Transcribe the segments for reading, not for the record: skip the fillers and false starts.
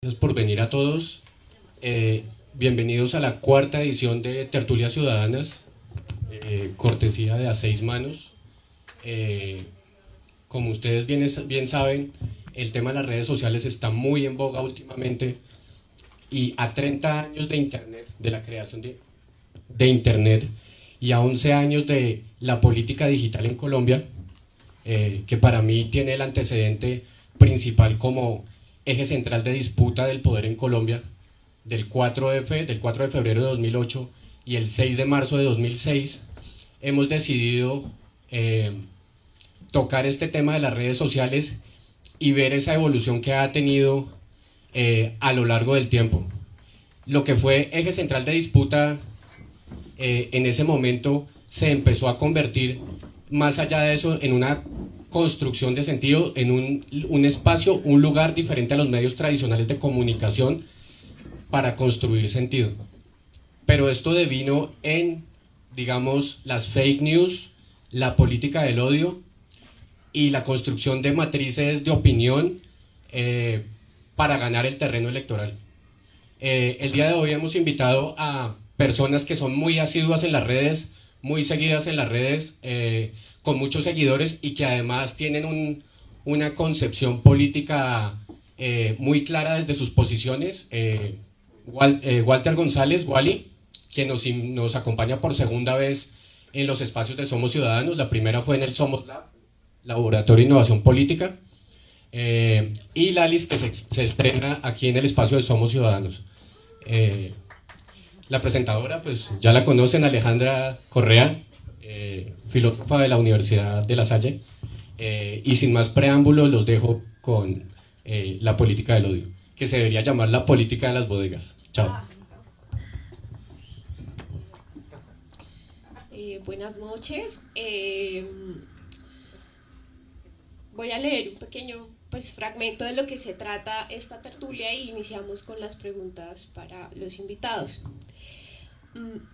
Gracias por venir a todos. Bienvenidos a la cuarta edición de Tertulias Ciudadanas, cortesía de A Seis Manos. Como ustedes bien saben, el tema de las redes sociales está muy en boga últimamente, y a 30 años de Internet, de la creación de Internet, y a 11 años de la política digital en Colombia, que para mí tiene el antecedente principal como eje central de disputa del poder en Colombia, del 4F, del 4 de febrero de 2008 y el 6 de marzo de 2006, hemos decidido tocar este tema de las redes sociales y ver esa evolución que ha tenido a lo largo del tiempo. Lo que fue eje central de disputa en ese momento se empezó a convertir, más allá de eso, en una construcción de sentido, en un espacio, un lugar diferente a los medios tradicionales de comunicación para construir sentido. Pero esto devino en, digamos, las fake news, la política del odio y la construcción de matrices de opinión para ganar el terreno electoral. El día de hoy hemos invitado a personas que son muy asiduas en las redes, muy seguidas en las redes, con muchos seguidores y que además tienen una concepción política muy clara desde sus posiciones. Walter González, Wally, quien nos acompaña por segunda vez en los espacios de Somos Ciudadanos. La primera fue en el Somos Lab, Laboratorio de Innovación Política, y Lalis, que se estrena aquí en el espacio de Somos Ciudadanos. La presentadora, pues ya la conocen, Alejandra Correa, filósofa de la Universidad de La Salle, y sin más preámbulos los dejo con la política del odio, que se debería llamar la política de las bodegas. Chao. Buenas noches. Voy a leer un pequeño fragmento de lo que se trata esta tertulia y iniciamos con las preguntas para los invitados.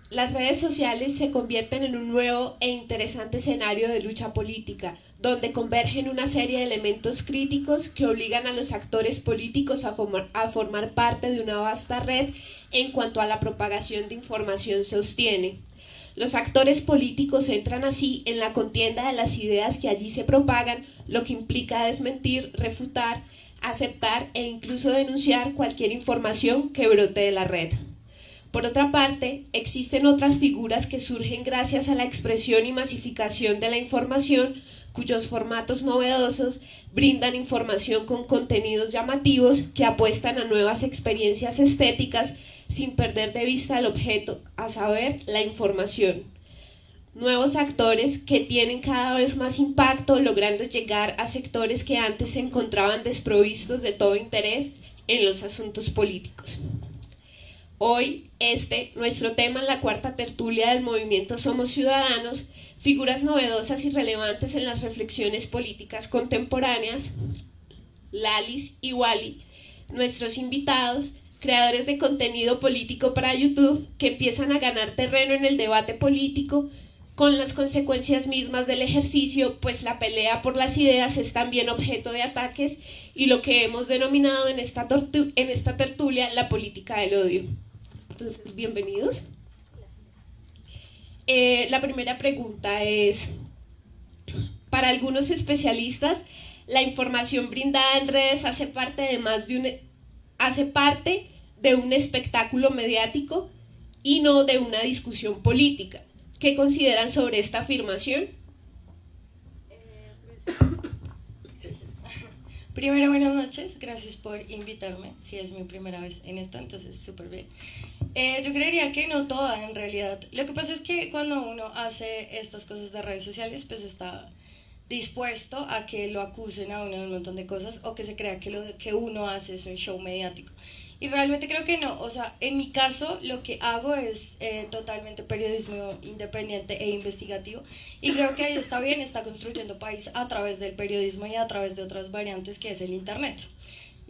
Las redes sociales se convierten en un nuevo e interesante escenario de lucha política, donde convergen una serie de elementos críticos que obligan a los actores políticos a formar parte de una vasta red en cuanto a la propagación de información se sostiene. Los actores políticos entran así en la contienda de las ideas que allí se propagan, lo que implica desmentir, refutar, aceptar e incluso denunciar cualquier información que brote de la red. Por otra parte, existen otras figuras que surgen gracias a la expresión y masificación de la información, cuyos formatos novedosos brindan información con contenidos llamativos que apuestan a nuevas experiencias estéticas sin perder de vista el objeto, a saber, la información. Nuevos actores que tienen cada vez más impacto, logrando llegar a sectores que antes se encontraban desprovistos de todo interés en los asuntos políticos. Hoy, nuestro tema en la cuarta tertulia del movimiento Somos Ciudadanos, figuras novedosas y relevantes en las reflexiones políticas contemporáneas, Lalis y Wally, nuestros invitados, creadores de contenido político para YouTube, que empiezan a ganar terreno en el debate político, con las consecuencias mismas del ejercicio, pues la pelea por las ideas es también objeto de ataques y lo que hemos denominado en esta tertulia la política del odio. Entonces, bienvenidos. La primera pregunta es, para algunos especialistas, la información brindada en redes hace parte de un espectáculo mediático y no de una discusión política. ¿Qué consideran sobre esta afirmación? Primero, buenas noches, gracias por invitarme. Si es mi primera vez en esto, entonces súper bien. Yo creería que no toda, en realidad. Lo que pasa es que cuando uno hace estas cosas de redes sociales, pues está dispuesto a que lo acusen a uno de un montón de cosas o que se crea que lo que uno hace es un show mediático. Y realmente creo que no, o sea, en mi caso lo que hago es totalmente periodismo independiente e investigativo y creo que ahí está bien, está construyendo país a través del periodismo y a través de otras variantes que es el internet.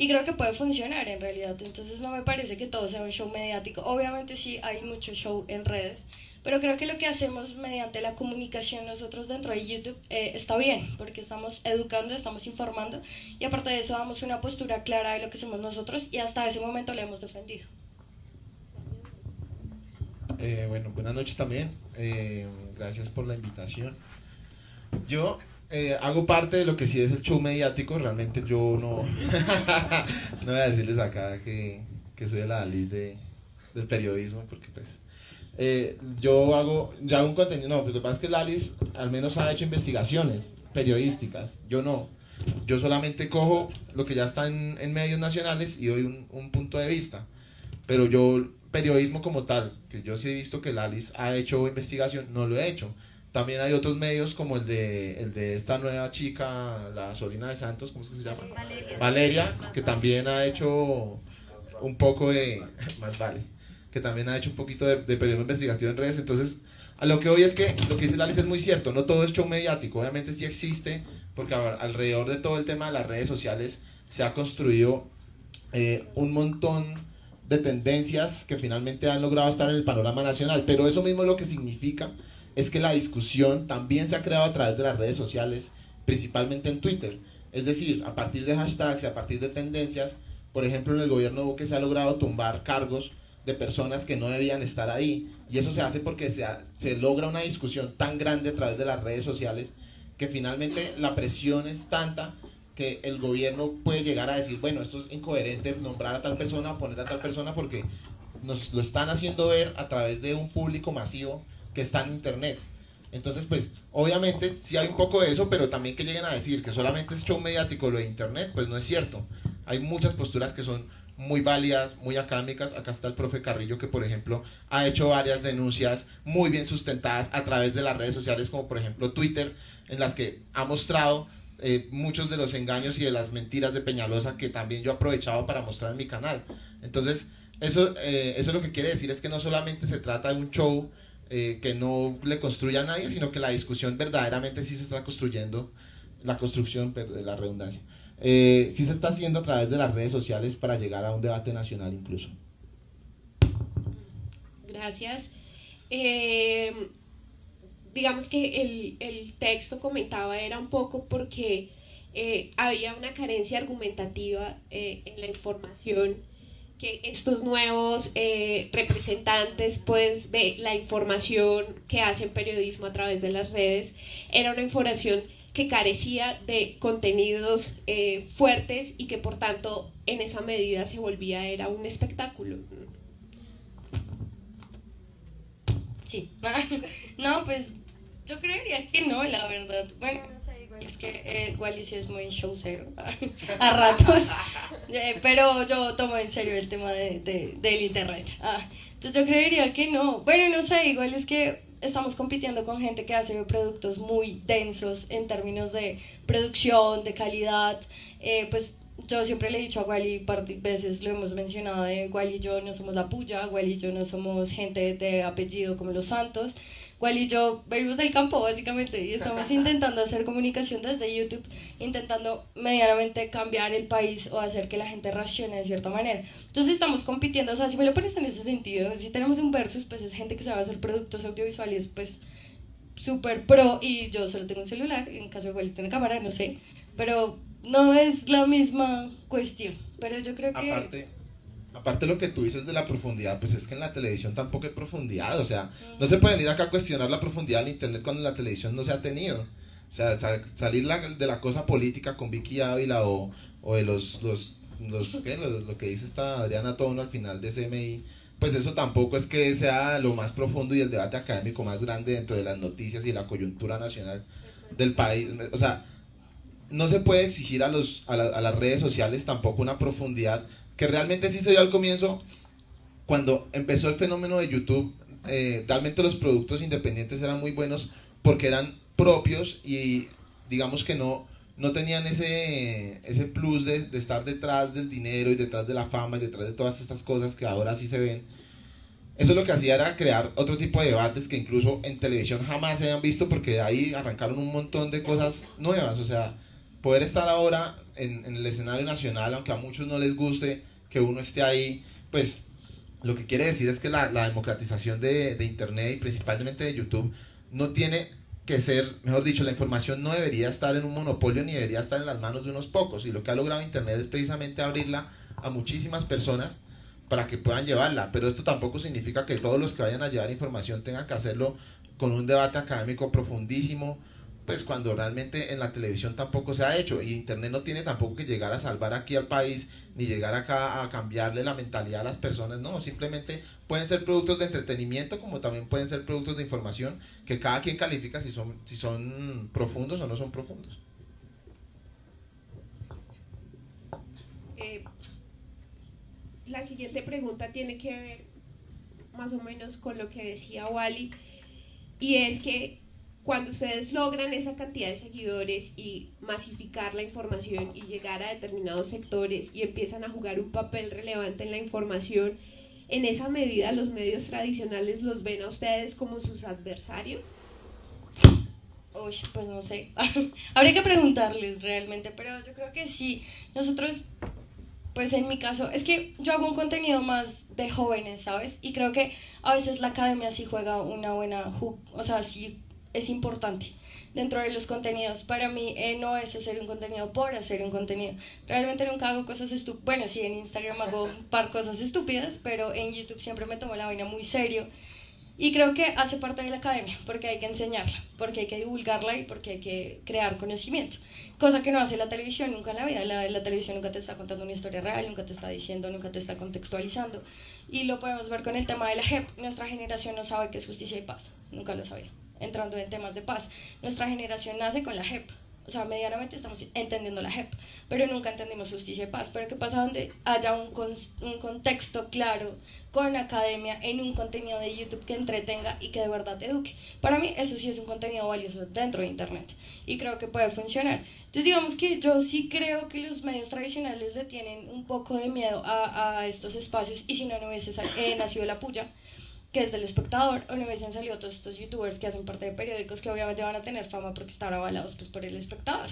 y creo que puede funcionar en realidad. Entonces no me parece que todo sea un show mediático. Obviamente sí hay mucho show en redes, pero creo que lo que hacemos mediante la comunicación nosotros dentro de YouTube está bien, porque estamos educando, estamos informando, y aparte de eso damos una postura clara de lo que somos nosotros, y hasta ese momento la hemos defendido. Bueno, buenas noches también. Gracias por la invitación. Yo hago parte de lo que sí es el show mediático. Realmente yo no no voy a decirles acá que soy la Alice del periodismo, porque pues yo hago un contenido. No, pero lo que pasa es que la Alice al menos ha hecho investigaciones periodísticas. Yo no. Yo solamente cojo lo que ya está en medios nacionales y doy un punto de vista. Pero yo, periodismo como tal, que yo sí he visto que la Alice ha hecho investigación, no lo he hecho. También hay otros medios como el de esta nueva chica, la sobrina de Santos, ¿cómo es que se llama? Valeria, que también ha hecho un poco de, más vale, que también ha hecho un poquito de periodismo investigativo en redes. Entonces, a lo que voy es que lo que dice la Alice es muy cierto, no todo es show mediático, obviamente sí existe, porque alrededor de todo el tema de las redes sociales se ha construido un montón de tendencias que finalmente han logrado estar en el panorama nacional, pero eso mismo lo que significa es que la discusión también se ha creado a través de las redes sociales, principalmente en Twitter. Es decir, a partir de hashtags y a partir de tendencias, por ejemplo, en el gobierno Duque se ha logrado tumbar cargos de personas que no debían estar ahí, y eso se hace porque se logra una discusión tan grande a través de las redes sociales que finalmente la presión es tanta que el gobierno puede llegar a decir, bueno, esto es incoherente nombrar a tal persona o poner a tal persona porque nos lo están haciendo ver a través de un público masivo que está en internet. Entonces, pues, obviamente sí hay un poco de eso, pero también que lleguen a decir que solamente es show mediático lo de internet, pues no es cierto. Hay muchas posturas que son muy válidas, muy académicas. Acá está el profe Carrillo, que por ejemplo ha hecho varias denuncias muy bien sustentadas a través de las redes sociales, como por ejemplo Twitter, en las que ha mostrado muchos de los engaños y de las mentiras de Peñalosa, que también yo he aprovechado para mostrar en mi canal. Entonces, eso lo que quiere decir es que no solamente se trata de un show que no le construya a nadie, sino que la discusión verdaderamente sí se está construyendo, la construcción, perdón, la redundancia, sí se está haciendo a través de las redes sociales para llegar a un debate nacional incluso. Gracias. Digamos que el texto comentaba era un poco porque había una carencia argumentativa en la información, que estos nuevos representantes pues de la información que hacen periodismo a través de las redes, era una información que carecía de contenidos fuertes y que por tanto en esa medida era un espectáculo. Sí. No, pues yo creería que no, la verdad. Bueno, no sé, igual es que Wally sí es muy showcero a ratos, pero yo tomo en serio el tema del internet. Entonces yo creería que no. Bueno, no sé, igual es que estamos compitiendo con gente que hace productos muy densos en términos de producción, de calidad. Pues yo siempre le he dicho a Wally, un par de veces lo hemos mencionado, Wally y yo no somos la puya, Wally y yo no somos gente de apellido como los Santos. Wally y yo venimos del campo básicamente y estamos intentando hacer comunicación desde YouTube, intentando medianamente cambiar el país o hacer que la gente reaccione de cierta manera. Entonces estamos compitiendo, o sea, si me lo pones en ese sentido, si tenemos un versus, pues es gente que sabe hacer productos audiovisuales, pues súper pro, y yo solo tengo un celular, en caso de Wally tiene cámara, no sé, pero no es la misma cuestión. Pero yo creo que Aparte lo que tú dices de la profundidad, pues es que en la televisión tampoco hay profundidad, o sea, no se puede venir acá a cuestionar la profundidad del internet cuando en la televisión no se ha tenido. O sea, salir de la cosa política con Vicky Ávila o de lo que dice esta Adriana Tono al final de CMI, pues eso tampoco es que sea lo más profundo y el debate académico más grande dentro de las noticias y la coyuntura nacional del país. O sea, no se puede exigir a las redes sociales tampoco una profundidad que realmente sí se dio al comienzo cuando empezó el fenómeno de YouTube. Realmente los productos independientes eran muy buenos porque eran propios y digamos que no tenían ese plus de estar detrás del dinero y detrás de la fama y detrás de todas estas cosas que ahora sí se ven. Eso lo que hacía era crear otro tipo de debates que incluso en televisión jamás se habían visto, porque de ahí arrancaron un montón de cosas nuevas. O sea, poder estar ahora en el escenario nacional, aunque a muchos no les guste que uno esté ahí, pues lo que quiere decir es que la democratización de Internet y principalmente de YouTube no tiene que ser, mejor dicho, la información no debería estar en un monopolio ni debería estar en las manos de unos pocos, y lo que ha logrado Internet es precisamente abrirla a muchísimas personas para que puedan llevarla, pero esto tampoco significa que todos los que vayan a llevar información tengan que hacerlo con un debate académico profundísimo, pues cuando realmente en la televisión tampoco se ha hecho, y Internet no tiene tampoco que llegar a salvar aquí al país, ni llegar acá a cambiarle la mentalidad a las personas, no, simplemente pueden ser productos de entretenimiento como también pueden ser productos de información que cada quien califica si son profundos o no son profundos. La siguiente pregunta tiene que ver más o menos con lo que decía Wally, y es que cuando ustedes logran esa cantidad de seguidores y masificar la información y llegar a determinados sectores y empiezan a jugar un papel relevante en la información, en esa medida los medios tradicionales los ven a ustedes como sus adversarios. Uy, pues no sé, habría que preguntarles realmente, pero yo creo que sí. Nosotros, pues en mi caso, es que yo hago un contenido más de jóvenes, ¿sabes? Y creo que a veces la academia sí juega una buena, o sea, sí es importante dentro de los contenidos. Para mí no es hacer un contenido por hacer un contenido. Realmente nunca hago cosas estúpidas. Bueno, sí, en Instagram hago un par cosas estúpidas, pero en YouTube siempre me tomo la vaina muy serio. Y creo que hace parte de la academia, porque hay que enseñarla, porque hay que divulgarla y porque hay que crear conocimiento. Cosa que no hace la televisión nunca en la vida. La televisión nunca te está contando una historia real, nunca te está diciendo, nunca te está contextualizando. Y lo podemos ver con el tema de la JEP. Nuestra generación no sabe qué es justicia y paz, nunca lo sabía. Entrando en temas de paz, nuestra generación nace con la JEP. O sea, medianamente estamos entendiendo la JEP, pero nunca entendimos justicia y paz. Pero ¿qué pasa donde haya un contexto claro con academia en un contenido de YouTube que entretenga y que de verdad te eduque? Para mí eso sí es un contenido valioso dentro de Internet y creo que puede funcionar. Entonces digamos que yo sí creo que los medios tradicionales le tienen un poco de miedo a estos espacios, y si no, no hubiese nacido La Puya, que es del Espectador, o no hubiesen salido todos estos youtubers que hacen parte de periódicos que obviamente van a tener fama porque están avalados pues, por el Espectador.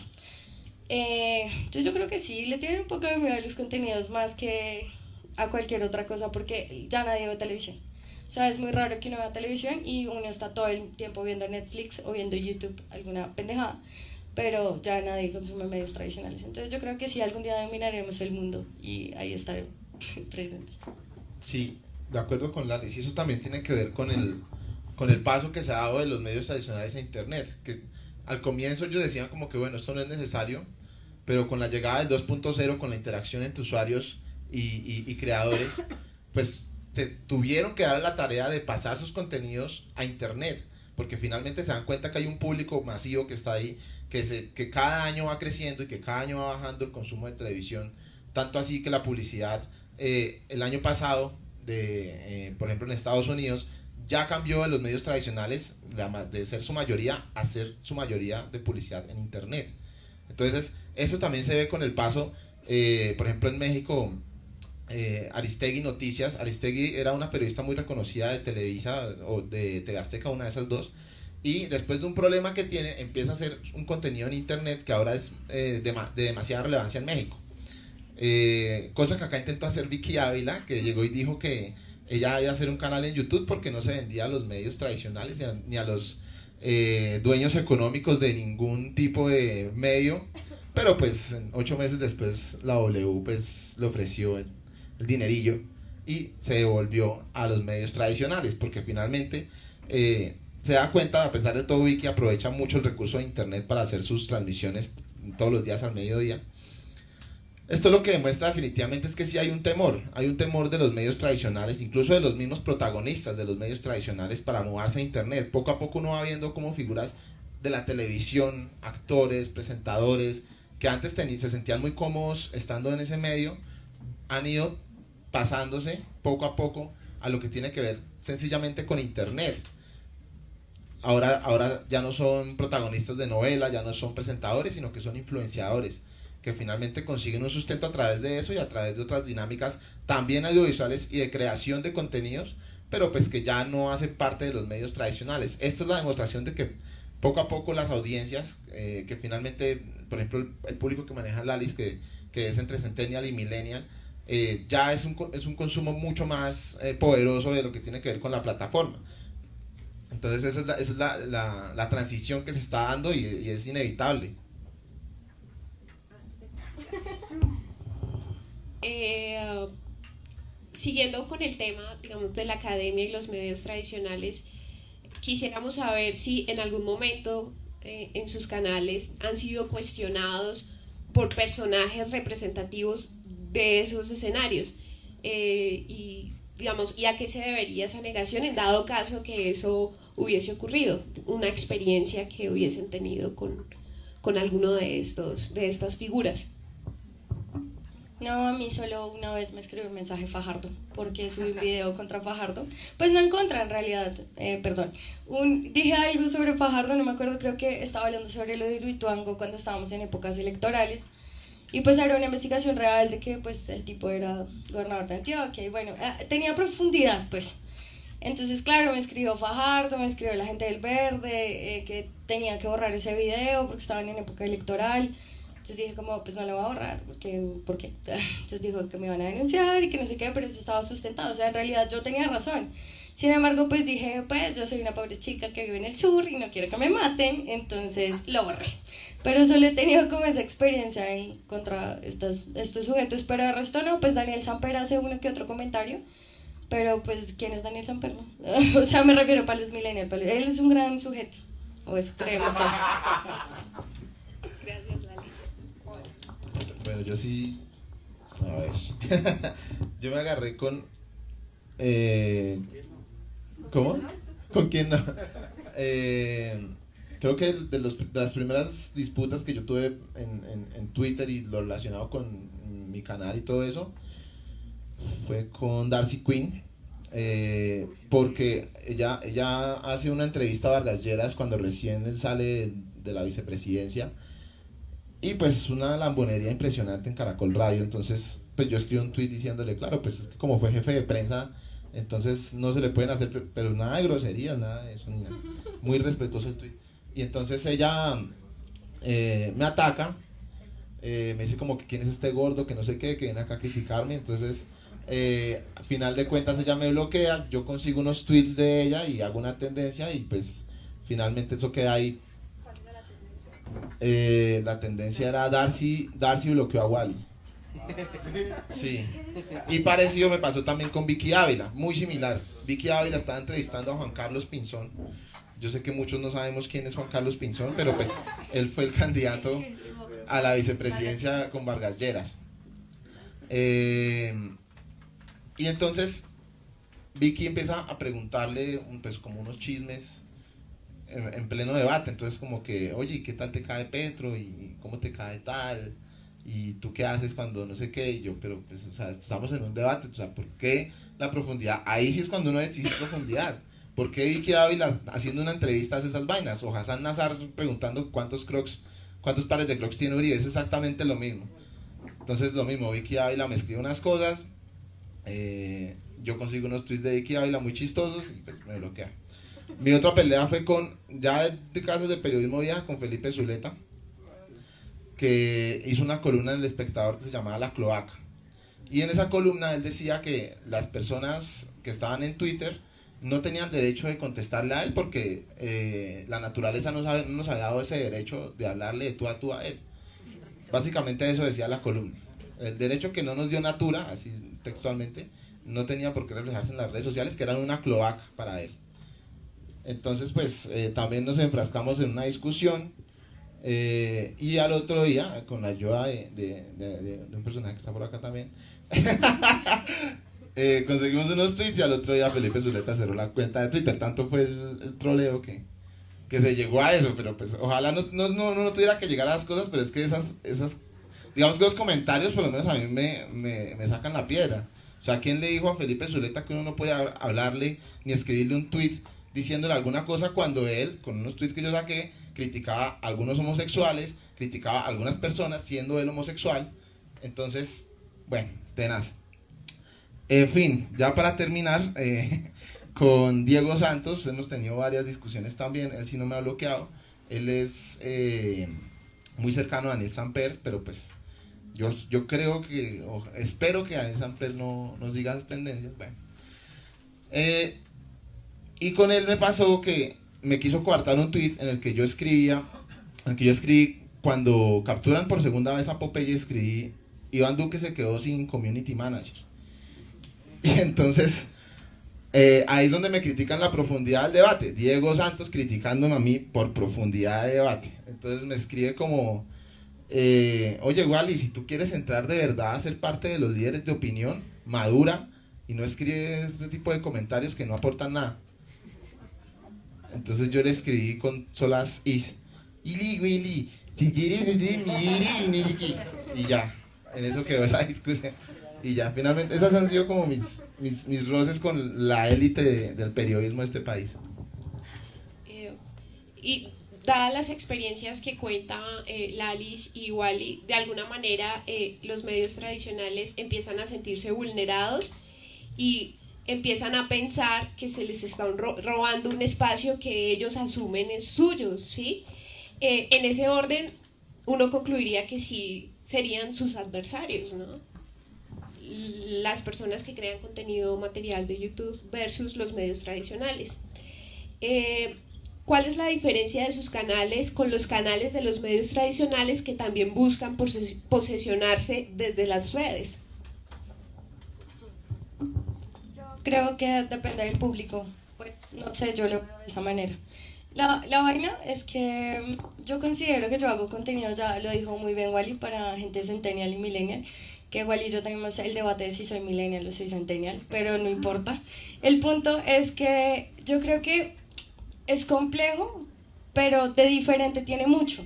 Entonces yo creo que sí, le tienen un poco de miedo a los contenidos más que a cualquier otra cosa, porque ya nadie ve televisión. O sea, es muy raro que uno vea televisión y uno está todo el tiempo viendo Netflix o viendo YouTube, alguna pendejada, pero ya nadie consume medios tradicionales. Entonces yo creo que sí, algún día dominaremos el mundo y ahí estaremos presentes. Sí, de acuerdo con Laris, y eso también tiene que ver con el paso que se ha dado de los medios tradicionales a Internet, que al comienzo ellos decían como que bueno, esto no es necesario, pero con la llegada del 2.0, con la interacción entre usuarios y creadores, pues tuvieron que dar la tarea de pasar sus contenidos a Internet, porque finalmente se dan cuenta que hay un público masivo que está ahí, que cada año va creciendo y que cada año va bajando el consumo de televisión, tanto así que la publicidad el año pasado por ejemplo en Estados Unidos ya cambió de los medios tradicionales de ser su mayoría a ser su mayoría de publicidad en Internet. Entonces eso también se ve con el paso, por ejemplo en México, Aristegui Noticias. Aristegui era una periodista muy reconocida de Televisa o de TV Azteca, una de esas dos, y después de un problema que tiene empieza a hacer un contenido en Internet que ahora es de demasiada relevancia en México. Cosa que acá intentó hacer Vicky Ávila, que llegó y dijo que ella iba a hacer un canal en YouTube porque no se vendía a los medios tradicionales ni a los dueños económicos de ningún tipo de medio, pero pues 8 meses después la W pues le ofreció el dinerillo y se devolvió a los medios tradicionales, porque finalmente se da cuenta, a pesar de todo, Vicky aprovecha mucho el recurso de Internet para hacer sus transmisiones todos los días al mediodía. Esto lo que demuestra definitivamente es que sí hay un temor de los medios tradicionales, incluso de los mismos protagonistas de los medios tradicionales, para moverse a Internet. Poco a poco uno va viendo cómo figuras de la televisión, actores, presentadores, que antes se sentían muy cómodos estando en ese medio, han ido pasándose poco a poco a lo que tiene que ver sencillamente con Internet. Ahora ya no son protagonistas de novela, ya no son presentadores, sino que son influenciadores, que finalmente consiguen un sustento a través de eso y a través de otras dinámicas también audiovisuales y de creación de contenidos, pero pues que ya no hacen parte de los medios tradicionales. Esto es la demostración de que poco a poco las audiencias que finalmente por ejemplo, el público que maneja Lalis, que es entre Centennial y Millennial, ya es un consumo mucho más poderoso de lo que tiene que ver con la plataforma. Entonces esa es la transición que se está dando y es inevitable. Siguiendo con el tema, digamos, de la academia y los medios tradicionales, quisiéramos saber si en algún momento en sus canales han sido cuestionados por personajes representativos de esos escenarios y, digamos, ¿y a qué se debería esa negación en dado caso que eso hubiese ocurrido? Una experiencia que hubiesen tenido con alguno de estas figuras. No, a mí solo una vez me escribió un mensaje Fajardo, porque subí un video contra Fajardo. Pues no en contra, en realidad, perdón. Dije algo sobre Fajardo, no me acuerdo, creo que estaba hablando sobre lo de Hidroituango cuando estábamos en épocas electorales. Y pues era una investigación real de que pues el tipo era gobernador de Antioquia y bueno, tenía profundidad pues. Entonces claro, me escribió Fajardo, me escribió la gente del Verde, que tenía que borrar ese video porque estaban en época electoral. Entonces dije como, pues no lo voy a borrar, ¿por qué? Entonces dijo que me iban a denunciar y que no sé qué, pero eso estaba sustentado, o sea, en realidad yo tenía razón. Sin embargo, pues dije, pues yo soy una pobre chica que vive en el sur y no quiero que me maten, entonces lo borré. Pero solo he tenido como esa experiencia contra estos sujetos, pero de resto no, pues Daniel Samper hace uno que otro comentario, pero pues, ¿quién es Daniel Samper, no? O sea, me refiero para los millennials, él es un gran sujeto, o eso creemos todos. Gracias, Lali. Bueno, yo sí, a ver, yo me agarré con, ¿cómo? ¿Con quién no? Creo que de las primeras disputas que yo tuve en Twitter y lo relacionado con mi canal y todo eso, fue con Darcy Quinn, porque ella hace una entrevista a Vargas Lleras cuando recién él sale de la vicepresidencia, y pues una lambonería impresionante en Caracol Radio. Entonces pues yo escribo un tweet diciéndole, claro, pues es que como fue jefe de prensa, entonces no se le pueden hacer, pero nada de groserías, nada de eso, ni nada. Muy respetuoso el tweet. Y entonces ella me ataca, me dice como que quién es este gordo, que no sé qué, que viene acá a criticarme. Entonces a final de cuentas ella me bloquea, yo consigo unos tweets de ella y hago una tendencia y pues finalmente eso queda ahí. La tendencia era Darcy bloqueó a Wally. Sí. Y parecido me pasó también con Vicky Ávila, muy similar. Vicky Ávila estaba entrevistando a Juan Carlos Pinzón. Yo sé que muchos no sabemos quién es Juan Carlos Pinzón, pero pues él fue el candidato a la vicepresidencia con Vargas Lleras. Y entonces Vicky empieza a preguntarle pues como unos chismes en pleno debate. Entonces como que, oye, ¿qué tal te cae Petro? ¿Y cómo te cae tal? ¿Y tú qué haces cuando no sé qué? Y yo, pero pues, o sea, estamos en un debate, o sea, ¿por qué la profundidad? Ahí sí es cuando uno exige profundidad. ¿Por qué Vicky Ávila haciendo una entrevista hace esas vainas? O Hassan Nazar preguntando cuántos pares de Crocs tiene Uribe. Es exactamente lo mismo. Entonces lo mismo, Vicky Ávila me escribe unas cosas, yo consigo unos tweets de Vicky Ávila muy chistosos y pues me bloquea. Mi otra pelea fue ya de casos de periodismo vieja, con Felipe Zuleta, que hizo una columna en El Espectador que se llamaba La Cloaca. Y en esa columna él decía que las personas que estaban en Twitter no tenían derecho de contestarle a él porque la naturaleza no nos había dado ese derecho de hablarle de tú a él. Básicamente eso decía la columna. El derecho que no nos dio Natura, así textualmente, no tenía por qué reflejarse en las redes sociales, que eran una cloaca para él. Entonces pues también nos enfrascamos en una discusión y al otro día, con la ayuda de un personaje que está por acá también, conseguimos unos tweets y al otro día Felipe Zuleta cerró la cuenta de Twitter. Tanto fue el troleo que se llegó a eso, pero pues ojalá no tuviera que llegar a las cosas, pero es que esas digamos que los comentarios por lo menos a mí me sacan la piedra. O sea, ¿quién le dijo a Felipe Zuleta que uno no puede hablarle ni escribirle un tweet diciéndole alguna cosa cuando él, con unos tweets que yo saqué, criticaba a algunos homosexuales, criticaba a algunas personas siendo él homosexual? Entonces, bueno, tenaz. En fin, ya para terminar, con Diego Santos hemos tenido varias discusiones también. Él sí no me ha bloqueado. Él es muy cercano a Daniel Samper, pero pues yo creo que, o espero que Daniel Samper no siga esas tendencias. Bueno. Y con él me pasó que me quiso coartar un tweet en el que yo escribí cuando capturan por segunda vez a Popeye, escribí: Iván Duque se quedó sin community manager. Y entonces ahí es donde me critican la profundidad del debate. Diego Santos criticándome a mí por profundidad de debate. Entonces me escribe como: oye Wally, si tú quieres entrar de verdad a ser parte de los líderes de opinión, madura y no escribes este tipo de comentarios que no aportan nada. Entonces yo le escribí con solas is: Ili Willy, si quieres y ya, en eso quedó esa discusión. Y ya, finalmente, esas han sido como mis roces con la élite del periodismo de este país. Y dadas las experiencias que cuenta Lalis y Wally, de alguna manera los medios tradicionales empiezan a sentirse vulnerados y empiezan a pensar que se les está robando un espacio que ellos asumen es suyo, ¿sí? En ese orden, uno concluiría que sí serían sus adversarios, ¿no? Las personas que crean contenido material de YouTube versus los medios tradicionales. ¿Cuál es la diferencia de sus canales con los canales de los medios tradicionales que también buscan posesionarse desde las redes? Creo que depende del público, pues no sé, yo lo veo de esa manera. La vaina es que yo considero que yo hago contenido, ya lo dijo muy bien Wally, para gente centennial y millennial, que Wally y yo tenemos el debate de si soy millennial o soy centennial, pero no importa. El punto es que yo creo que es complejo, pero de diferente tiene mucho.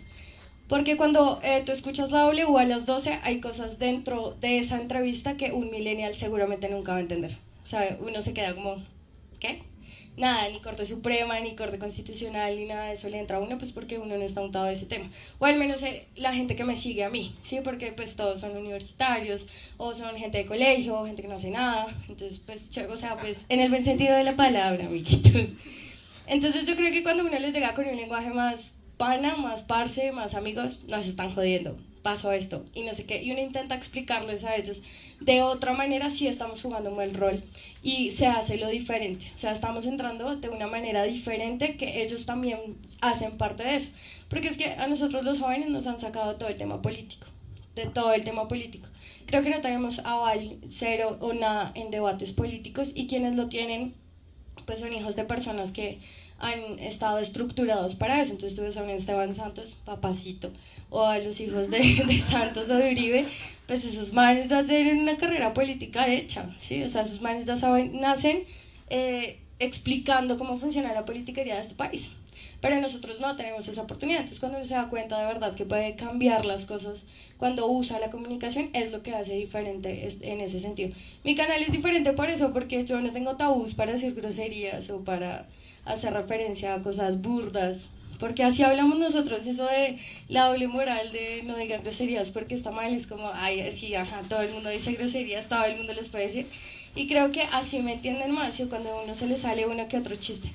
Porque cuando tú escuchas la W a las 12, hay cosas dentro de esa entrevista que un millennial seguramente nunca va a entender. O sea, uno se queda como, ¿qué? Nada, ni Corte Suprema, ni Corte Constitucional, ni nada de eso le entra a uno, pues porque uno no está untado de ese tema. O al menos la gente que me sigue a mí, ¿sí? Porque pues todos son universitarios, o son gente de colegio, o gente que no hace nada. Entonces, pues, o sea, pues, en el buen sentido de la palabra, amiguitos. Entonces yo creo que cuando uno les llega con un lenguaje más pana, más parce, más amigos, nos están jodiendo, pasó esto, y no sé qué, y uno intenta explicarles a ellos de otra manera si estamos jugando un buen rol, y se hace lo diferente, o sea, estamos entrando de una manera diferente que ellos también hacen parte de eso, porque es que a nosotros los jóvenes nos han sacado todo el tema político, de todo el tema político. Creo que no tenemos aval cero o nada en debates políticos, y quienes lo tienen pues son hijos de personas que han estado estructurados para eso. Entonces tú ves a un Esteban Santos, papacito, o a los hijos de Santos o de Uribe, pues esos manes ya tienen una carrera política hecha, ¿sí? O sea, esos manes ya saben, nacen explicando cómo funciona la politiquería de este país. Pero nosotros no tenemos esa oportunidad. Entonces cuando uno se da cuenta de verdad que puede cambiar las cosas cuando usa la comunicación, es lo que hace diferente en ese sentido. Mi canal es diferente por eso, porque yo no tengo tabús para decir groserías o para hacer referencia a cosas burdas, porque así hablamos nosotros. Eso de la doble moral de no diga groserías porque está mal, es como, ay, sí, ajá, todo el mundo dice groserías, todo el mundo les puede decir, y creo que así me entienden más, y cuando a uno se le sale uno que otro chiste.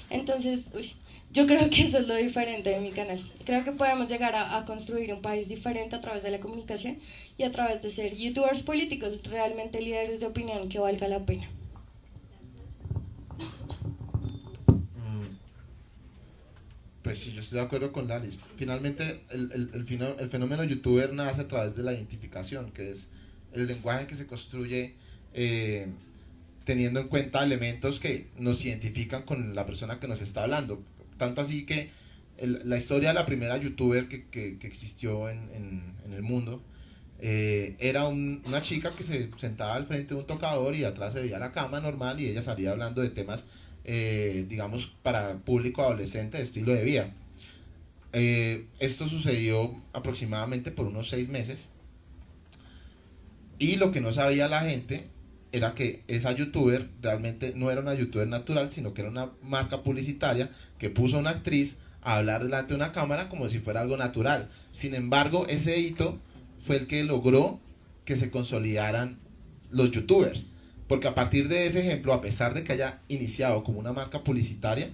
Entonces, yo creo que eso es lo diferente de mi canal. Creo que podemos llegar a construir un país diferente a través de la comunicación y a través de ser youtubers políticos, realmente líderes de opinión que valga la pena. Pues sí, yo estoy de acuerdo con Lalis. Finalmente, el fenómeno youtuber nace a través de la identificación, que es el lenguaje que se construye teniendo en cuenta elementos que nos identifican con la persona que nos está hablando. Tanto así que la historia de la primera youtuber que existió en el mundo era una chica que se sentaba al frente de un tocador y atrás se veía la cama normal, y ella salía hablando de temas digamos para público adolescente de estilo de vida. Esto sucedió aproximadamente por unos 6 meses, y lo que no sabía la gente era que esa youtuber realmente no era una youtuber natural, sino que era una marca publicitaria que puso a una actriz a hablar delante de una cámara como si fuera algo natural. Sin embargo, ese hito fue el que logró que se consolidaran los youtubers, porque a partir de ese ejemplo, a pesar de que haya iniciado como una marca publicitaria,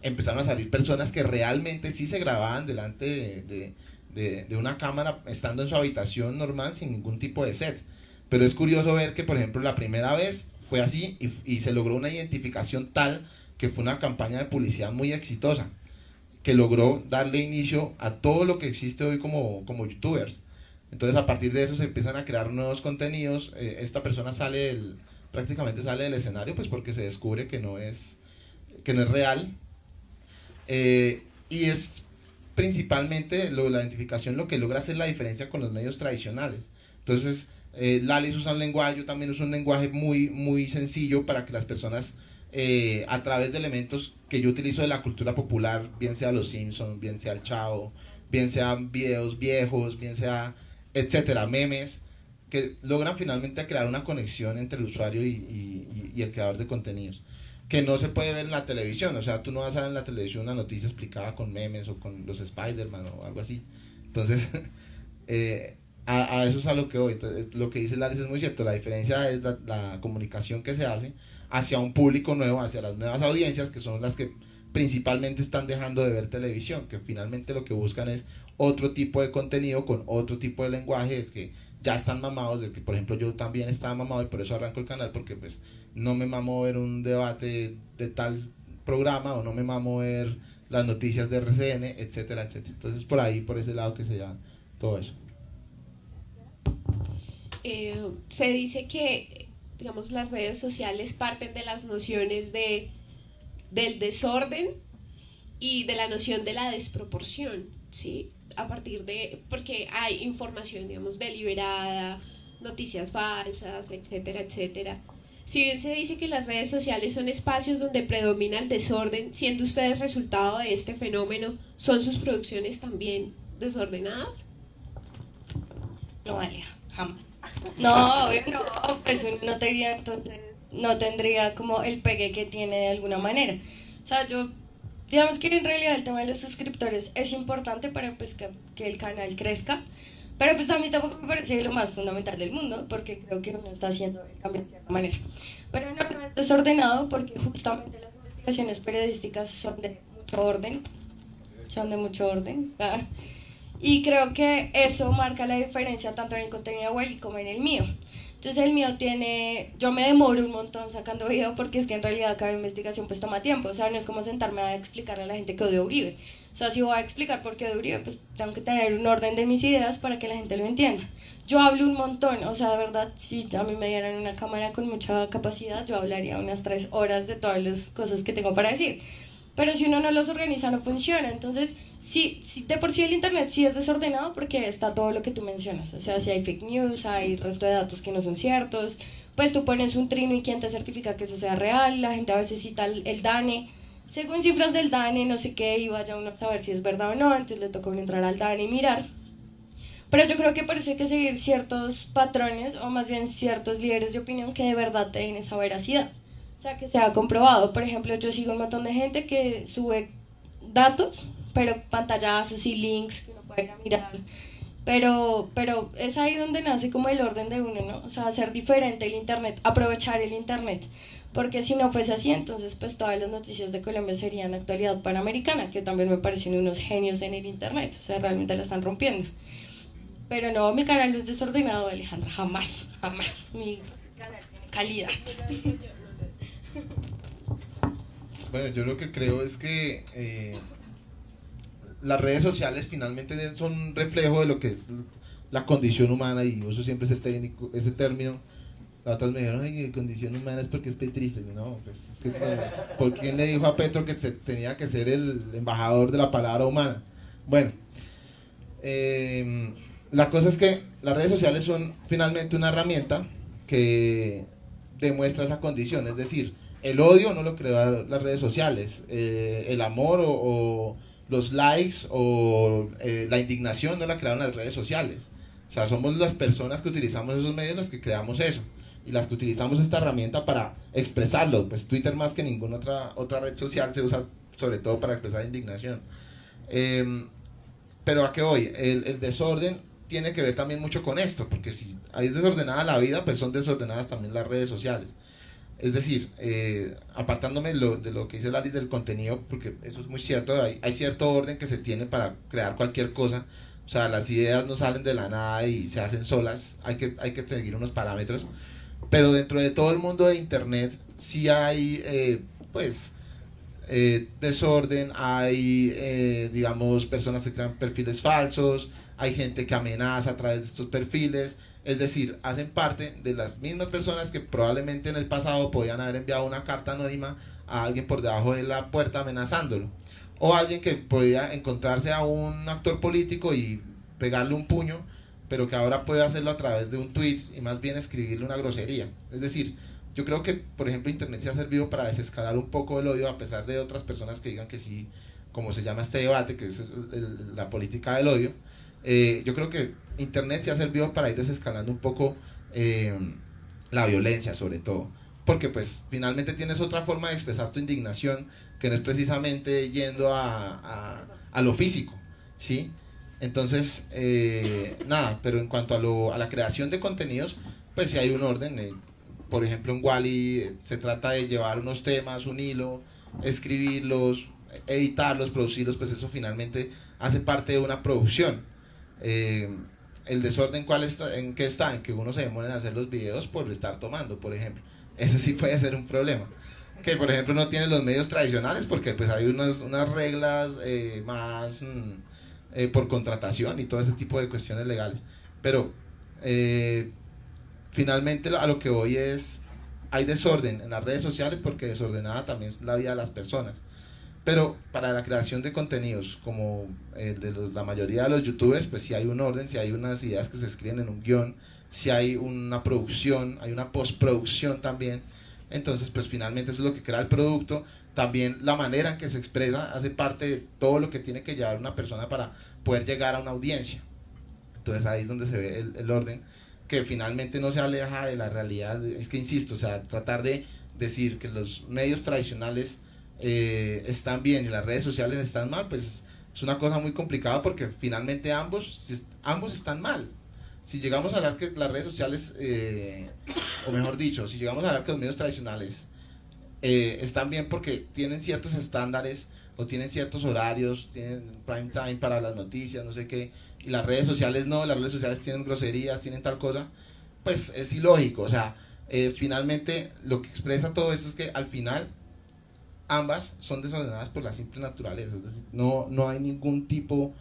empezaron a salir personas que realmente sí se grababan delante de una cámara estando en su habitación normal sin ningún tipo de set. Pero es curioso ver que, por ejemplo, la primera vez fue así y se logró una identificación tal que fue una campaña de publicidad muy exitosa, que logró darle inicio a todo lo que existe hoy como youtubers. Entonces, a partir de eso se empiezan a crear nuevos contenidos. Esta persona prácticamente sale del escenario, pues porque se descubre que no es real. Y es principalmente la identificación lo que logra hacer la diferencia con los medios tradicionales. Entonces, Lali usa un lenguaje, yo también uso un lenguaje muy, muy sencillo para que las personas, a través de elementos que yo utilizo de la cultura popular, bien sea Los Simpsons, bien sea el Chavo, bien sean videos viejos, bien sea, etcétera, memes, que logran finalmente crear una conexión entre el usuario y el creador de contenidos, que no se puede ver en la televisión. O sea, tú no vas a ver en la televisión una noticia explicada con memes o con los Spider-Man o algo así. Entonces, a eso es a lo que voy. Entonces, lo que dice Laris es muy cierto. La diferencia es la comunicación que se hace hacia un público nuevo, hacia las nuevas audiencias, que son las que principalmente están dejando de ver televisión, que finalmente lo que buscan es otro tipo de contenido con otro tipo de lenguaje, que ya están mamados, de que por ejemplo yo también estaba mamado y por eso arranco el canal, porque pues no me mamo ver un debate de tal programa, o no me mamo ver las noticias de RCN, etcétera, etcétera. Entonces por ahí, por ese lado que se da todo eso. Se dice que, digamos, las redes sociales parten de las nociones del desorden y de la noción de la desproporción, ¿sí? A partir de, porque hay información, digamos, deliberada, noticias falsas, etcétera, etcétera. Si bien se dice que las redes sociales son espacios donde predomina el desorden, siendo ustedes resultado de este fenómeno, ¿son sus producciones también desordenadas? No, Aleja, jamás. No, obvio no, pues uno no tendría, entonces, no tendría como el pegue que tiene de alguna manera. O sea, digamos que en realidad el tema de los suscriptores es importante para pues que el canal crezca, pero pues a mí tampoco me parece lo más fundamental del mundo, porque creo que uno está haciendo el cambio de cierta manera. Pero no es desordenado, porque justamente las investigaciones periodísticas son de mucho orden. Y creo que eso marca la diferencia tanto en el contenido de Wiley como en el mío. Entonces el mío yo me demoro un montón sacando video, porque es que en realidad cada investigación pues toma tiempo. O sea, no es como sentarme a explicarle a la gente que odio a Uribe. O sea, si voy a explicar por qué odio a Uribe, pues tengo que tener un orden de mis ideas para que la gente lo entienda. Yo hablo un montón, o sea, de verdad, si a mí me dieran una cámara con mucha capacidad, yo hablaría unas 3 horas de todas las cosas que tengo para decir. Pero si uno no los organiza, no funciona. Entonces, sí, de por sí el internet sí es desordenado, porque está todo lo que tú mencionas. O sea, si hay fake news, hay resto de datos que no son ciertos, pues tú pones un trino y quién te certifica que eso sea real. La gente a veces cita el DANE, según cifras del DANE, no sé qué, y vaya uno a saber si es verdad o no. Entonces le toca uno entrar al DANE y mirar. Pero yo creo que por eso hay que seguir ciertos patrones, o más bien ciertos líderes de opinión que de verdad den esa veracidad. O sea, que se ha comprobado. Por ejemplo, yo sigo un montón de gente que sube datos, pero pantallazos y links que uno puede ir a mirar. Pero es ahí donde nace como el orden de uno, ¿no? O sea, hacer diferente el internet, aprovechar el internet. Porque si no fuese así, entonces pues todas las noticias de Colombia serían actualidad panamericana, que también me parecen unos genios en el internet. O sea, realmente la están rompiendo. Pero no, mi canal no es desordenado, Alejandra, jamás, jamás. Mi canal tiene calidad. Bueno, yo lo que creo es que las redes sociales finalmente son un reflejo de lo que es la condición humana, y uso siempre ese término. Las otras me dijeron, ay, condición humana es porque es petrista. No, pues es que, ¿por quién le dijo a Petro que tenía que ser el embajador de la palabra humana? Bueno, la cosa es que las redes sociales son finalmente una herramienta que demuestra esa condición. Es decir, el odio no lo creó las redes sociales, el amor o los likes o la indignación no la crearon las redes sociales. O sea, somos las personas que utilizamos esos medios las que creamos eso, y las que utilizamos esta herramienta para expresarlo. Pues Twitter, más que ninguna otra red social, se usa sobre todo para expresar indignación. Pero ¿a qué voy? El desorden tiene que ver también mucho con esto, porque si hay desordenada la vida, pues son desordenadas también las redes sociales. Es decir, apartándome de lo que dice Laris del contenido, porque eso es muy cierto, hay cierto orden que se tiene para crear cualquier cosa. O O sea, las ideas no salen de la nada y se hacen solas, hay que seguir unos parámetros. Pero dentro de todo el mundo de Internet sí hay, desorden, hay, digamos, personas que crean perfiles falsos, hay gente que amenaza a través de estos perfiles, es decir, hacen parte de las mismas personas que probablemente en el pasado podían haber enviado una carta anónima a alguien por debajo de la puerta amenazándolo, o alguien que podía encontrarse a un actor político y pegarle un puño, pero que ahora puede hacerlo a través de un tweet y más bien escribirle una grosería. Es decir, yo creo que, por ejemplo, Internet se ha servido para desescalar un poco el odio, a pesar de otras personas que digan que sí, como se llama este debate, que es la política del odio. Yo creo que Internet se ha servido para ir desescalando un poco la violencia, sobre todo, porque pues finalmente tienes otra forma de expresar tu indignación, que no es precisamente yendo a lo físico, ¿sí? Entonces, nada, pero en cuanto a la creación de contenidos, pues sí hay un orden. Por ejemplo, en Wall-E se trata de llevar unos temas, un hilo, escribirlos, editarlos, producirlos, pues eso finalmente hace parte de una producción. El desorden, ¿en qué está? En que uno se demora en hacer los videos por estar tomando, por ejemplo. Eso sí puede ser un problema. Que, por ejemplo, no tiene los medios tradicionales porque pues hay unas reglas más por contratación y todo ese tipo de cuestiones legales. Pero finalmente a lo que voy es, hay desorden en las redes sociales porque desordenada también es la vida de las personas. Pero para la creación de contenidos, como la mayoría de los youtubers, pues sí hay un orden, sí hay unas ideas que se escriben en un guión, sí hay una producción, hay una postproducción también. Entonces, pues finalmente eso es lo que crea el producto. También la manera en que se expresa hace parte de todo lo que tiene que llevar una persona para poder llegar a una audiencia. Entonces ahí es donde se ve el orden, que finalmente no se aleja de la realidad. Es que insisto, o sea, tratar de decir que los medios tradicionales están bien y las redes sociales están mal, pues es una cosa muy complicada, porque finalmente ambos están mal. Si llegamos a hablar que las redes sociales, o mejor dicho, si llegamos a hablar que los medios tradicionales están bien porque tienen ciertos estándares o tienen ciertos horarios, tienen prime time para las noticias, no sé qué, y las redes sociales no, las redes sociales tienen groserías, tienen tal cosa, pues es ilógico. O sea, finalmente lo que expresa todo esto es que al final ambas son desordenadas por la simple naturaleza. Es decir, no hay ningún tipo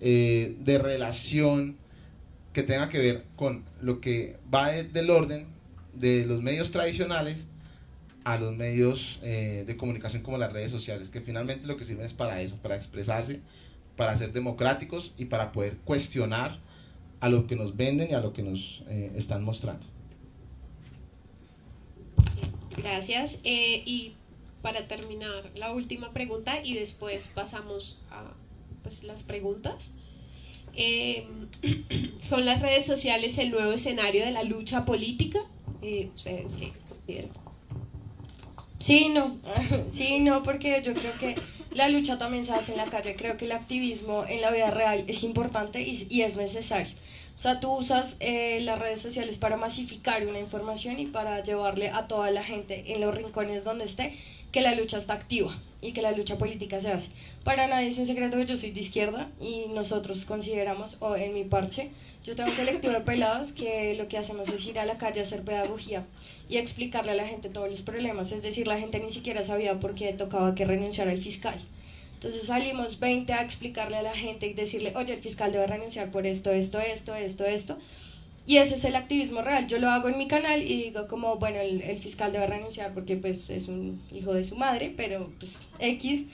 de relación que tenga que ver con lo que va del orden de los medios tradicionales a los medios de comunicación como las redes sociales, que finalmente lo que sirven es para eso, para expresarse, para ser democráticos y para poder cuestionar a lo que nos venden y a lo que nos están mostrando. Gracias. Y para terminar, la última pregunta y después pasamos a pues, las preguntas. ¿Son las redes sociales el nuevo escenario de la lucha política? ¿Ustedes qué consideran? Sí, no, porque yo creo que la lucha también se hace en la calle. Creo que el activismo en la vida real es importante y es necesario. O sea, tú usas las redes sociales para masificar una información y para llevarle a toda la gente en los rincones donde esté que la lucha está activa y que la lucha política se hace. Para nadie es un secreto que yo soy de izquierda y nosotros consideramos, o en mi parche, yo tengo un colectivo de pelados que lo que hacemos es ir a la calle a hacer pedagogía y explicarle a la gente todos los problemas. Es decir, la gente ni siquiera sabía por qué tocaba que renunciara el fiscal. Entonces salimos 20 a explicarle a la gente y decirle, oye, el fiscal debe renunciar por esto. Y ese es el activismo real. Yo lo hago en mi canal y digo como, bueno, el fiscal debe renunciar porque pues es un hijo de su madre, pero pues X.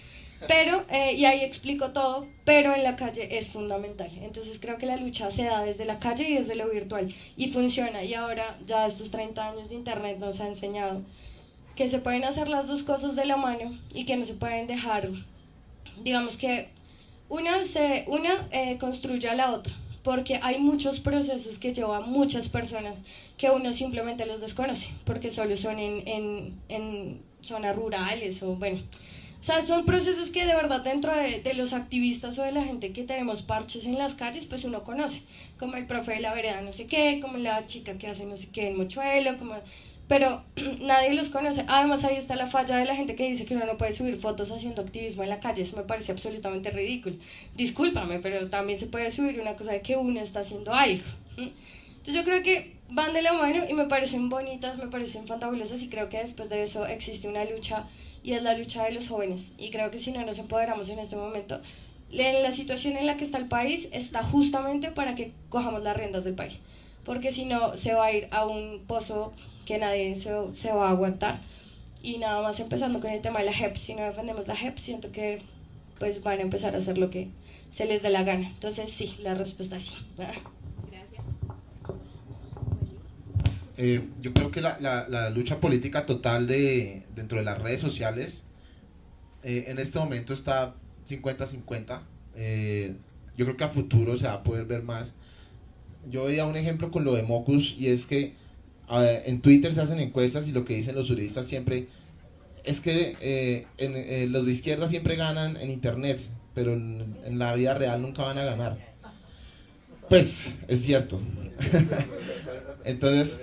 Pero, y ahí explico todo, pero en la calle es fundamental. Entonces creo que la lucha se da desde la calle y desde lo virtual y funciona. Y ahora ya estos 30 años de internet nos ha enseñado que se pueden hacer las dos cosas de la mano y que no se pueden dejar, digamos que una construye a la otra, porque hay muchos procesos que llevan muchas personas que uno simplemente los desconoce, porque solo son en zonas rurales o bueno. O sea, son procesos que de verdad dentro de los activistas o de la gente que tenemos parches en las calles, pues uno conoce, como el profe de la vereda no sé qué, como la chica que hace no sé qué en Mochuelo, pero nadie los conoce. Además, ahí está la falla de la gente que dice que uno no puede subir fotos haciendo activismo en la calle. Eso me parece absolutamente ridículo. Discúlpame, pero también se puede subir una cosa de que uno está haciendo algo. Entonces yo creo que van de la mano y me parecen bonitas, me parecen fantabulosas, y creo que después de eso existe una lucha, y es la lucha de los jóvenes. Y creo que si no nos empoderamos en este momento, la situación en la que está el país está justamente para que cojamos las riendas del país, porque si no se va a ir a un pozo que nadie se va a aguantar. Y nada más empezando con el tema de la JEP, si no defendemos la JEP, siento que pues van a empezar a hacer lo que se les dé la gana. Entonces sí, la respuesta es sí. Gracias. Yo creo que la lucha política total dentro de las redes sociales en este momento está 50-50. Yo creo que a futuro se va a poder ver más. Yo veía un ejemplo con lo de Mocus, y es que en Twitter se hacen encuestas y lo que dicen los juristas siempre es que los de izquierda siempre ganan en internet, pero en la vida real nunca van a ganar. Pues es cierto. Entonces,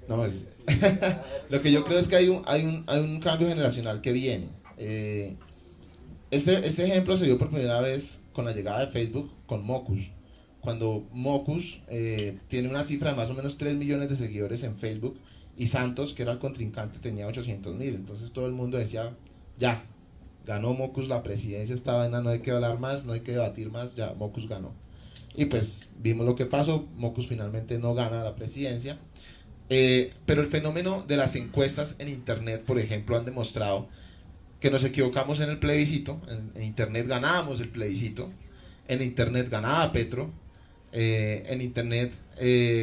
no, lo que yo creo es que hay un cambio generacional que viene. Este ejemplo se dio por primera vez con la llegada de Facebook, con Mocus. Cuando Mocus tiene una cifra de más o menos 3 millones de seguidores en Facebook, y Santos, que era el contrincante, tenía 800.000. Entonces todo el mundo decía, ya, ganó Mocus la presidencia, esta vaina, no hay que hablar más, no hay que debatir más, ya, Mocus ganó. Y pues vimos lo que pasó, Mocus finalmente no gana la presidencia. Pero el fenómeno de las encuestas en internet, por ejemplo, han demostrado que nos equivocamos en el plebiscito. En internet ganábamos el plebiscito, en internet ganaba Petro, en internet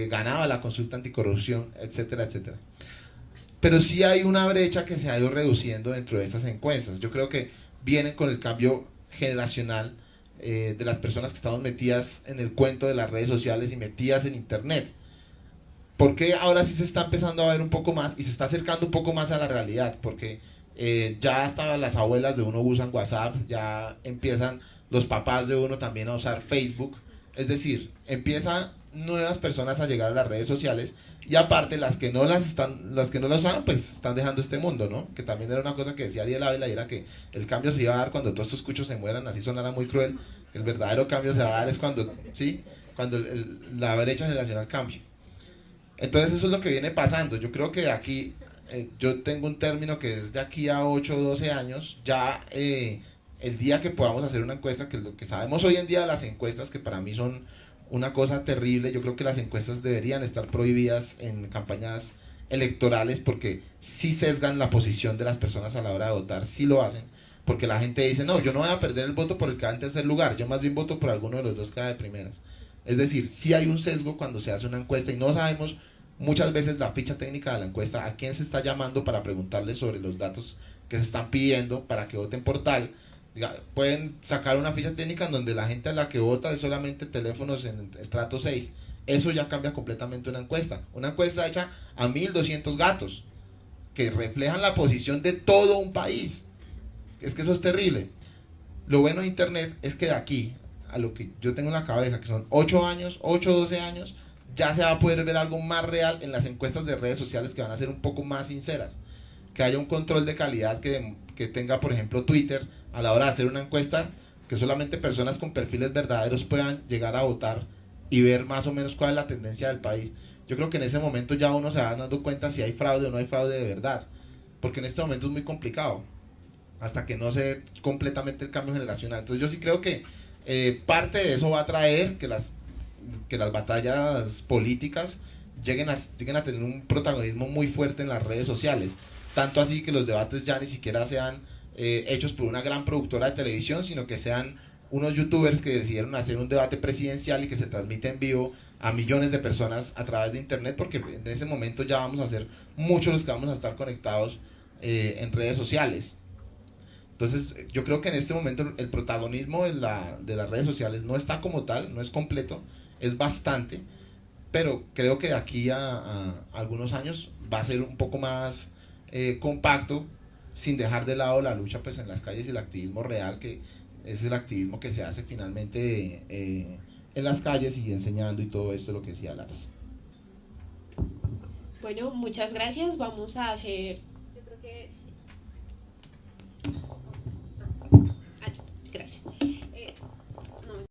ganaba la consulta anticorrupción, etcétera, etcétera. Pero sí hay una brecha que se ha ido reduciendo dentro de estas encuestas. Yo creo que vienen con el cambio generacional de las personas que estamos metidas en el cuento de las redes sociales y metidas en internet. Porque ahora sí se está empezando a ver un poco más y se está acercando un poco más a la realidad, porque ya hasta las abuelas de uno usan WhatsApp, ya empiezan los papás de uno también a usar Facebook. Es decir, empiezan nuevas personas a llegar a las redes sociales, y aparte las que no las usaban, pues están dejando este mundo, ¿no? Que también era una cosa que decía Ariel Ávila, y era que el cambio se iba a dar cuando todos estos cuchos se mueran, así sonara muy cruel. El verdadero cambio se va a dar es cuando, ¿sí? Cuando la brecha generacional cambie. Entonces eso es lo que viene pasando. Yo creo que aquí, yo tengo un término que es de aquí a 8 o 12 años, ya el día que podamos hacer una encuesta, que es lo que sabemos hoy en día de las encuestas, que para mí son una cosa terrible. Yo creo que las encuestas deberían estar prohibidas en campañas electorales, porque sí sesgan la posición de las personas a la hora de votar, sí lo hacen, porque la gente dice, no, yo no voy a perder el voto por el que va en tercer lugar, yo más bien voto por alguno de los dos que va de primeras. Es decir, sí hay un sesgo cuando se hace una encuesta, y no sabemos muchas veces la ficha técnica de la encuesta, a quién se está llamando para preguntarle sobre los datos que se están pidiendo para que voten por tal. Pueden sacar una ficha técnica en donde la gente a la que vota es solamente teléfonos en estrato 6. Eso ya cambia completamente una encuesta. Una encuesta hecha a 1200 gatos que reflejan la posición de todo un país. Es que eso es terrible. Lo bueno de internet es que de aquí a lo que yo tengo en la cabeza, que son 8 años, 8 o 12 años, ya se va a poder ver algo más real en las encuestas de redes sociales, que van a ser un poco más sinceras. Que haya un control de calidad que tenga, por ejemplo, Twitter a la hora de hacer una encuesta, que solamente personas con perfiles verdaderos puedan llegar a votar y ver más o menos cuál es la tendencia del país. Yo creo que en ese momento ya uno se va dando cuenta si hay fraude o no hay fraude de verdad, porque en este momento es muy complicado hasta que no se dé completamente el cambio generacional. Entonces yo sí creo que parte de eso va a traer que las batallas políticas lleguen a tener un protagonismo muy fuerte en las redes sociales, tanto así que los debates ya ni siquiera sean hechos por una gran productora de televisión, sino que sean unos youtubers que decidieron hacer un debate presidencial y que se transmite en vivo a millones de personas a través de internet, porque en ese momento ya vamos a ser muchos los que vamos a estar conectados en redes sociales. Entonces yo creo que en este momento el protagonismo de las redes sociales no está como tal, no es completo, es bastante, pero creo que de aquí a algunos años va a ser un poco más compacto, sin dejar de lado la lucha pues en las calles y el activismo real, que es el activismo que se hace finalmente en las calles y enseñando y todo esto, lo que decía Laras. Bueno, muchas gracias. Vamos a hacer, yo creo que... Ah, ya, gracias.